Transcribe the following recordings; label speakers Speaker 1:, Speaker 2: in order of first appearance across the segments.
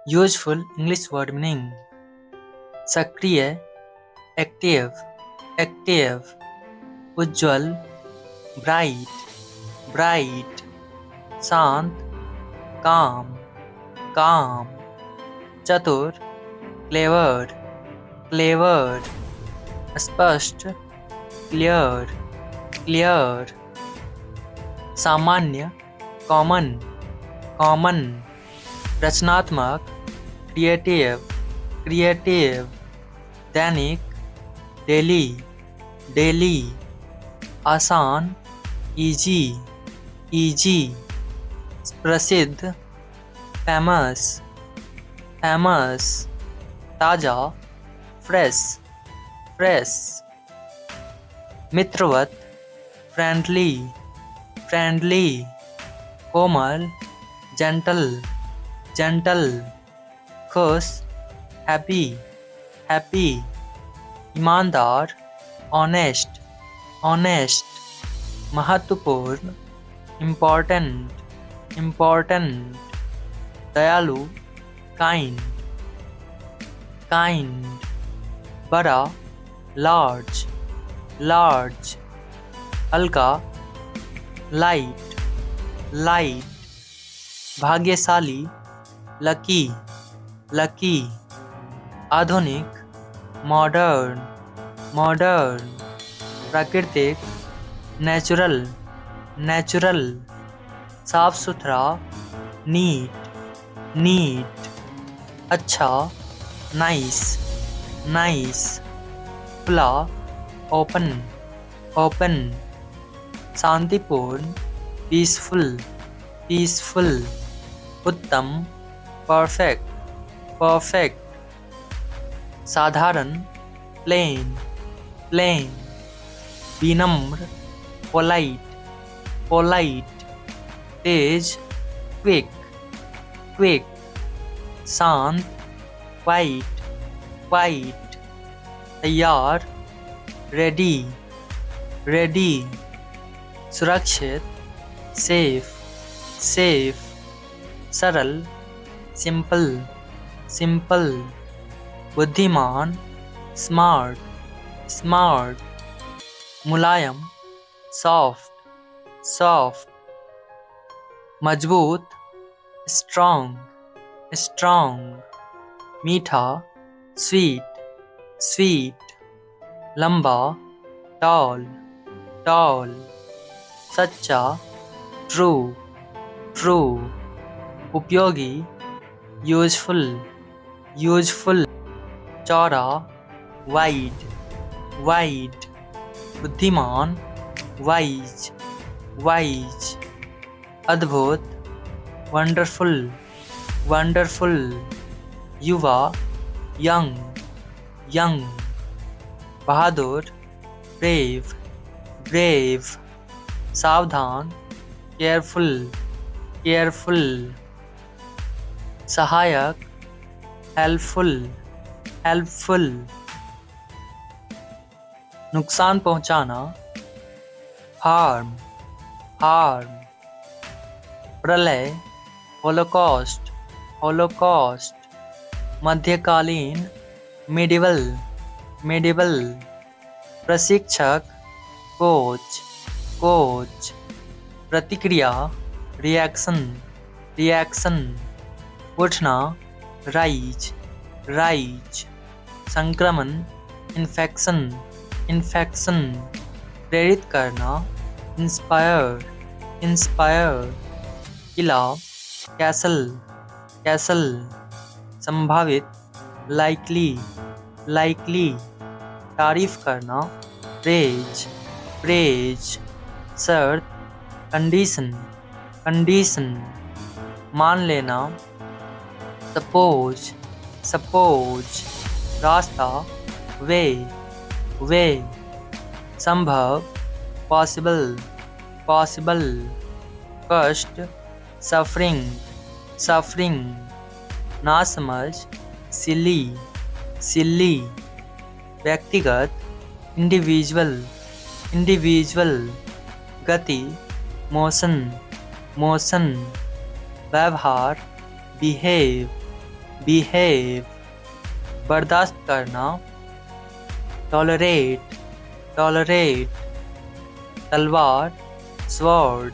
Speaker 1: Useful English word meaning. सक्रिय active active, उज्ज्वल bright bright, शांत काम काम, चतुर क्लेवर क्लेवर, स्पष्ट क्लियर क्लियर, सामान्य कॉमन कॉमन, रचनात्मक क्रिएटिव क्रिएटिव, दैनिक डेली डेली, आसान इजी इजी, प्रसिद्ध फेमस फेमस, ताज़ा फ्रेश फ्रेश, मित्रवत फ्रेंडली फ्रेंडली, कोमल जेंटल जेंटल, खुश हैप्पी हैप्पी, ईमानदार ऑनेस्ट ऑनेस्ट, महत्वपूर्ण इम्पोर्टेंट इम्पोर्टेंट, दयालु काइंड काइंड, बड़ा लार्ज लार्ज, हल्का लाइट लाइट, भाग्यशाली लकी लकी, आधुनिक मॉडर्न मॉडर्न, प्राकृतिक नेचुरल नेचुरल, साफ सुथरा नीट नीट, अच्छा नाइस नाइस, खुला ओपन ओपन, शांतिपूर्ण पीसफुल पीसफुल, उत्तम परफेक्ट परफेक्ट, साधारण प्लेन प्लेन, विनम्र पोलाइट पोलाइट, तेज क्विक क्विक, शांत क्वाइट क्वाइट, तैयार रेडी रेडी, सुरक्षित सेफ सेफ, सरल सिंपल सिंपल, बुद्धिमान स्मार्ट स्मार्ट, मुलायम सॉफ्ट सॉफ्ट, मजबूत स्ट्रॉन्ग स्ट्रॉन्ग, मीठा स्वीट स्वीट, लंबा टॉल टॉल, सच्चा ट्रू ट्रू, उपयोगी यूजफुल यूजफुल, चौड़ा वाइड वाइड, बुद्धिमान वाइज वाइज, अद्भुत वंडरफुल वंडरफुल, युवा यंग यंग, बहादुर ब्रेव ब्रेव, सावधान केयरफुल केयरफुल, सहायक हेल्पफुल हेल्पफुल, नुकसान पहुंचाना हार्म हार्म, प्रलय होलोकॉस्ट होलोकॉस्ट, मध्यकालीन मिडिवल मिडिवल, प्रशिक्षक कोच कोच, प्रतिक्रिया रिएक्शन रिएक्शन, उठना राइज राइज, संक्रमण इन्फेक्शन इन्फेक्शन, प्रेरित करना इंस्पायर इंस्पायर, किला कैसल कैसल, संभावित लाइकली लाइकली, तारीफ करना प्रेज प्रेज, शर्त कंडीशन कंडीशन, मान लेना सपोज सपोज, रास्ता वे वे, संभव पॉसिबल पॉसिबल, कष्ट सफरिंग सफरिंग, नासमझ सिली सिली, व्यक्तिगत इंडिविजुअल इंडिविजुअल, गति मोशन मोशन, व्यवहार बिहेव behave, बर्दाश्त करना, tolerate, tolerate, तलवार, sword,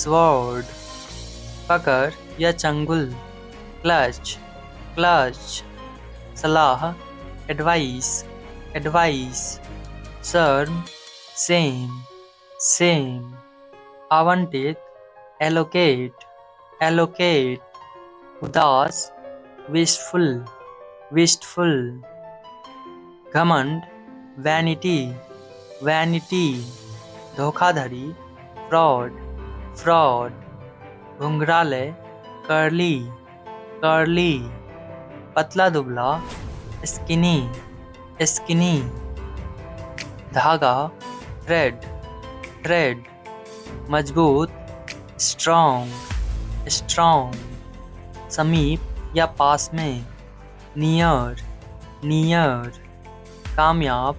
Speaker 1: sword, पकड़ या चंगुल, clutch, clutch, सलाह, advice, advice, शर्म, shame, shame, आवंटित, allocate, allocate, उदास, wishful, wishful, घमंड, vanity, vanity, धोखाधड़ी, fraud, fraud, घुंघराले, curly, curly, पतला दुबला, skinny, skinny, धागा, thread, thread, मजबूत, strong, strong, समीप या पास में, near, near, कामयाब,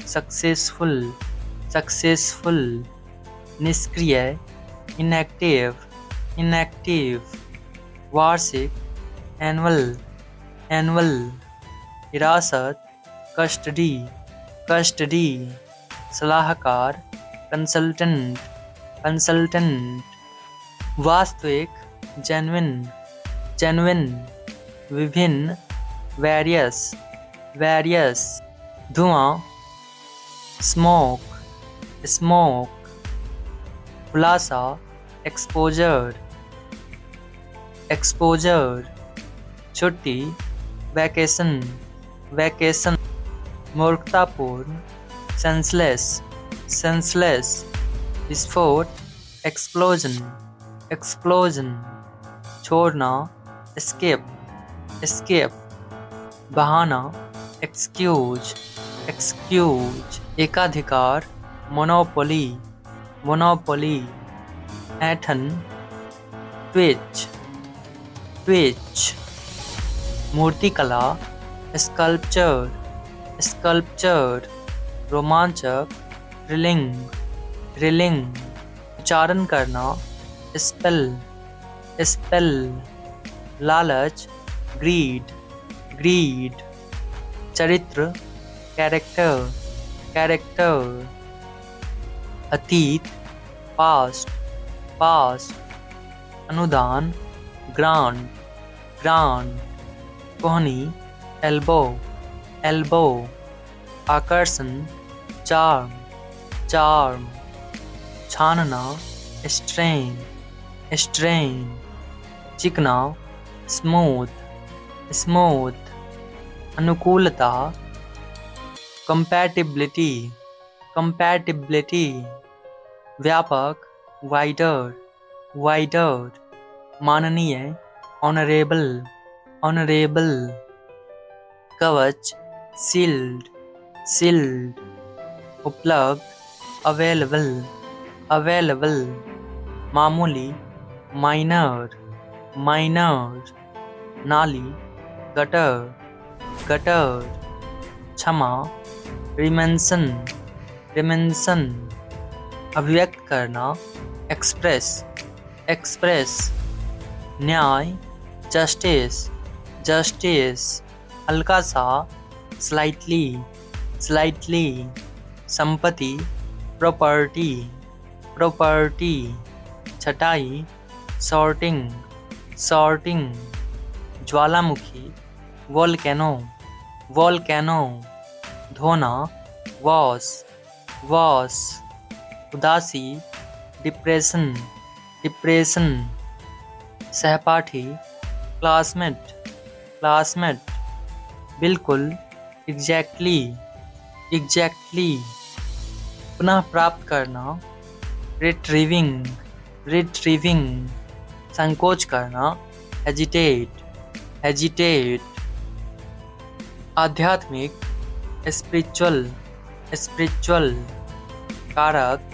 Speaker 1: successful, successful, निष्क्रिय, inactive, inactive, वार्षिक, annual, annual, हिरासत, custody, custody, सलाहकार, consultant, consultant, वास्तविक, genuine, genuine, विभिन्न, various, various, धुआं, smoke, smoke, खुलासा, exposure, exposure, छुट्टी, vacation, vacation, मूर्खतापूर्ण, senseless, senseless, विस्फोट, explosion, explosion, छोड़ना, escape, escape, बहाना, excuse, excuse, एकाधिकार, monopoly, monopoly, ऐंठन, twitch, twitch, मूर्तिकला, sculpture, sculpture, रोमांचक, thrilling, thrilling, उच्चारण करना, spell, spell, लालच, greed, greed, चरित्र, character, character, अतीत, past, past, अनुदान, grant, grant, कोहनी, elbow, elbow, आकर्षण, charm, charm, छानना, strain, strain, चिकना, smooth, smooth, अनुकूलता, compatibility, compatibility, व्यापक, wider, wider, माननीय, honorable, honorable, कवच, shield, shield, उपलब्ध, available, available, मामूली, minor, minor, नाली, gutter, gutter, क्षमा, रिमेंशन, रिमेंशन, अभिव्यक्त करना, एक्सप्रेस, एक्सप्रेस, न्याय, जस्टिस, जस्टिस, हल्का सा, स्लाइटली, स्लाइटली, संपत्ति, प्रॉपर्टी, प्रॉपर्टी, छटाई, सॉर्टिंग, सॉर्टिंग, ज्वालामुखी, वोल्केनो, वोल्केनो, धोना, वॉश, वॉश, उदासी, डिप्रेशन, डिप्रेशन, सहपाठी, क्लासमेट, क्लासमेट, बिल्कुल, एग्जैक्टली, एग्जैक्टली, पुनः प्राप्त करना, रिट्रीविंग, रिट्रीविंग, संकोच करना, हेजिटेट, हेजिटेट, आध्यात्मिक, स्पिरिचुअल, स्पिरिचुअल, कारक,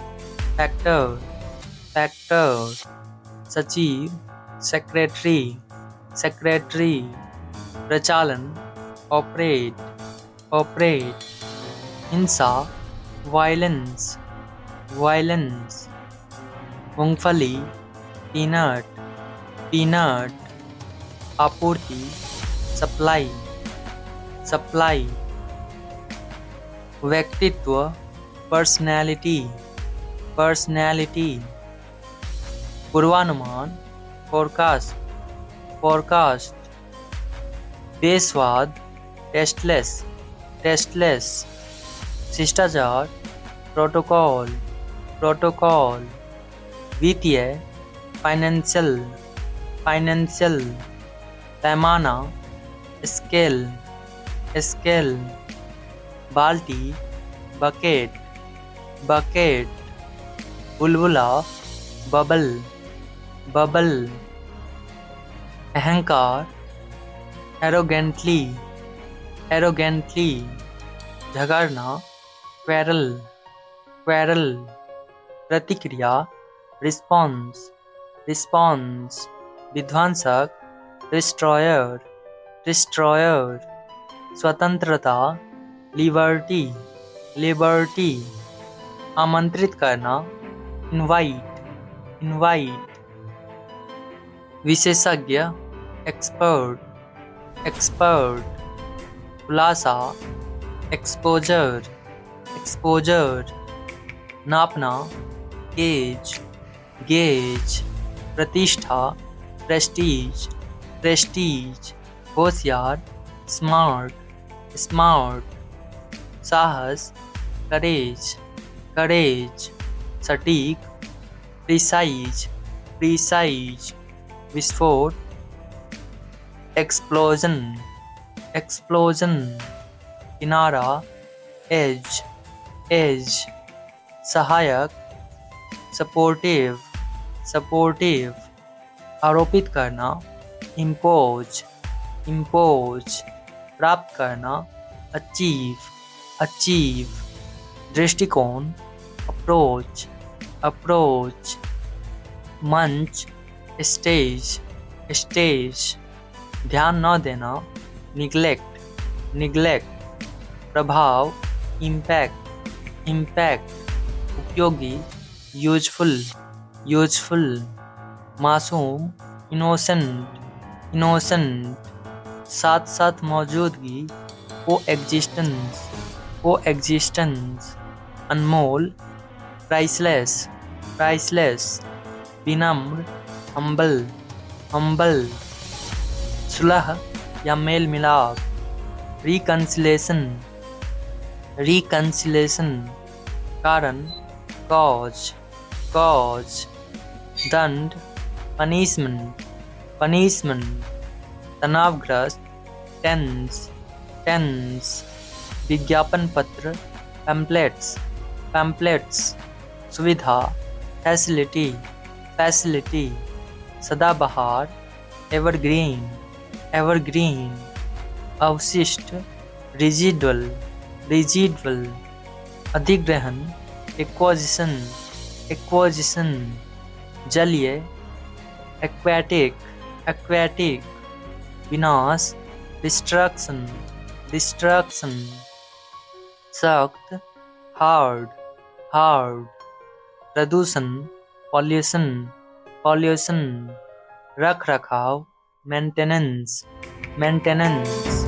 Speaker 1: फैक्टर, फैक्टर, सचिव, सेक्रेटरी, सेक्रेटरी, प्रचालन, ऑपरेट, ऑपरेट, हिंसा, वायलेंस, वायलेंस, मूंगफली, पीनट, पीनट, आपूर्ति, सप्लाई सप्लाई व्यक्तित्व पर्सनैलिटी पर्सनैलिटी पूर्वानुमान फोरकास्ट फोरकास्ट बेस्वाद टेस्टलेस टेस्टलेस शिष्टाचार प्रोटोकॉल प्रोटोकॉल वित्तीय फाइनेंशियल फाइनेंशियल पैमाना स्केल स्केल बाल्टी बकेट बकेट बुलबुला बबल बबल अहंकार एरोगेंटली एरोगेंटली झगड़ना क्वेरल क्वेरल प्रतिक्रिया रिस्पॉन्स रिस्पॉन्स विध्वंसक डिस्ट्रॉयर डिस्ट्रॉयर स्वतंत्रता लिबर्टी लिबर्टी आमंत्रित करना इनवाइट इनवाइट विशेषज्ञ एक्सपर्ट एक्सपर्ट खुलासा एक्सपोजर एक्सपोजर नापना गेज गेज प्रतिष्ठा प्रेस्टीज प्रेस्टीज होशियार स्मार्ट स्मार्ट साहस करेज करेज सटीक प्रिसाइज प्रिसाइज विस्फोट एक्सप्लोजन एक्सप्लोजन किनारा एज एज सहायक सपोर्टिव सपोर्टिव आरोपित करना इम्पोज इम्पोज प्राप्त करना अचीव अचीव दृष्टिकोण अप्रोच अप्रोच मंच स्टेज स्टेज ध्यान न देना निग्लेक्ट निग्लेक्ट प्रभाव इम्पैक्ट इम्पैक्ट उपयोगी यूजफुल यूजफुल मासूम इनोसेंट इनोसेंट साथ साथ मौजूदगी को एग्जिस्टेंस अनमोल प्राइसलेस प्राइसलेस विनम्र हम्बल हम्बल सुलह या मेल मिलाप रिकन्सिलेशन रिकन्सिलेशन कारण कॉज कॉज दंड पनिशमेंट पनिशमेंट तनावग्रस्त टेंस टेंस विज्ञापन पत्र पैम्पलेट्स पैम्पलेट्स सुविधा फैसिलिटी फैसिलिटी सदाबहार एवरग्रीन एवरग्रीन अवशिष्ट रिजिडुअल रिजिडुअल अधिग्रहण एक्वाजिशन एक्वाजिशन जलीय एक्वेटिक एक्वेटिक विनाश डिस्ट्रक्शन डिस्ट्रक्शन सख्त हार्ड हार्ड प्रदूषण पॉल्यूशन पॉल्यूशन रख रखाव मेंटेनेंस मेंटेनेंस